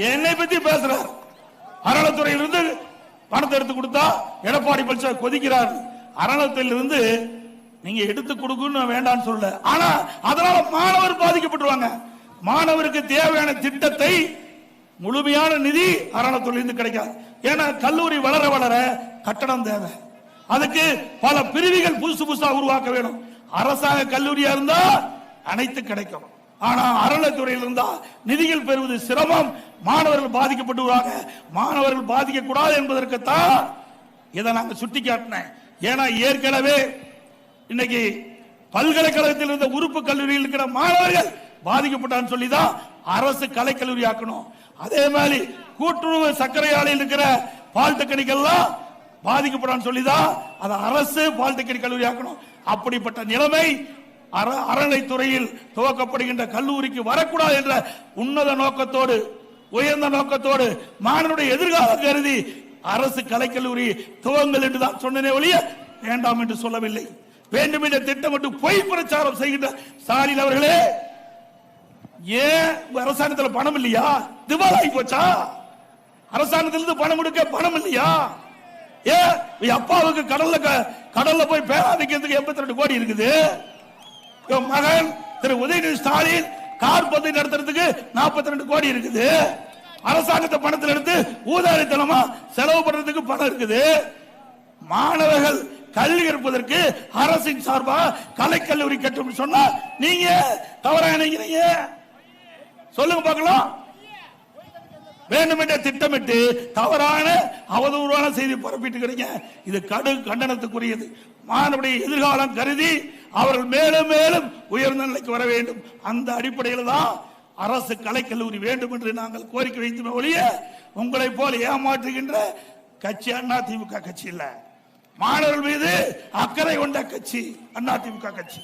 என்னை பத்தி பேசுறார். அறநிலைத்துறையிலிருந்து பணத்தை எடுத்து கொடுத்தா எடப்பாடி பழனிசாமி கொதிக்கிறார். அறநிலையத்திலிருந்து நீங்க எடுத்து கொடுக்கணும் வேண்டாம்னு சொல்ல, ஆனா அதனால மாணவர் பாதிக்கப்பட்டுருவாங்க. மாணவருக்கு தேவையான திட்டத்தை முழுமையான நிதி அறநிலையத்திலிருந்து கிடைக்காது. ஏன்னா கல்லூரி வளர வளர கட்டணம் தேவை, அதுக்கு பல பிரிவுகள் புதுசு புதுசா உருவாக்க வேணும். அரசாங்க கல்லூரியா இருந்தா அனைத்து கிடைக்கும், ஆனா அறநிலையத்துறையில் இருந்தா நிதிகள் பெறுவது சிரமம், மாணவர்கள் பாதிக்கப்பட்டு மாணவர்கள் பாதிக்க கூடாது என்பதற்குத்தான் இதை நாங்க சுட்டி காட்டினேன். ஏன்னா ஏற்கனவே இன்னைக்கு பல்கலைக்கழகத்தில் இருந்த உறுப்பு கல்லூரியில் இருக்கிற மாணவர்கள் பாதிக்கப்பட்டான்னு சொல்லிதான் அரசு கலைக்கல்லூரி ஆக்கணும். அதே மாதிரி கூட்டுறவு சர்க்கரை ஆலையில் இருக்கிற பாலிடெக்னிக் எல்லாம் பாதிக்கப்படான்னு சொல்லிதான் அதை அரசு பாலிடெக்னிக் கல்லூரி ஆக்கணும். அப்படிப்பட்ட நிலைமை அறநிலைத்துறையில் துவக்கப்படுகின்ற கல்லூரிக்கு வரக்கூடாது என்ற உன்னத நோக்கத்தோடு, உயர்ந்த நோக்கத்தோடு, மாணவனுடைய எதிர்காலம் கருதி அரசு கலைக்கல்லூரி துவங்கள் என்று தான் சொன்னனே ஒழிய வேண்டாம் என்று சொல்லவில்லை. வேண்டும் என்ற திட்டமிட்டு பொய் பிரச்சாரம் செய்கின்ற ஸ்டாலின் அவர்களே, ஏன் அரசாங்கத்தில் பணம் இல்லையா? திவாலாகி போச்சா? அரசாங்கத்திலிருந்து பணம் கொடுக்க பணம் இல்லையா? ஏன் அப்பாவுக்கு கடல்ல போய் பேரா வைக்கிறதுக்கு 82 கோடி இருக்குது. மகன் திரு உதயநிதி ஸ்டாலின் கார் பந்தயம் நடத்துறதுக்கு 42 கோடி இருக்குது. அரசாங்கத்தை பணத்தில் எடுத்து ஊதாரித்தனமா செலவு பண்றதுக்கு பணம் இருக்குது. மாணவர்கள் கல்வி கற்பதற்கு அரசின் சார்பா கலைக்கல்லூரி கட்டும் சொன்னா நீங்க தவறா நினைக்கிறீங்க? சொல்லுங்க பார்க்கலாம். வேண்டுமென்ற திட்டமிட்டு தவறான அவதூறான செய்தி பரப்பிட்டு இது கடு கண்டனத்துக்குரியது. மாணவருடைய எதிர்காலம் கருதி அவர்கள் மேலும் மேலும் உயர்ந்த நிலைக்கு வர வேண்டும். அந்த அடிப்படையில் தான் அரசு கலைக்கல்லூரி வேண்டும் என்று நாங்கள் கோரிக்கை வைத்தோமே ஒழிய உங்களை போல ஏமாற்றுகின்ற கட்சி அதிமுக கட்சி இல்ல. மாணவர்கள் மீது அக்கறை கொண்ட கட்சி அதிமுக கட்சி.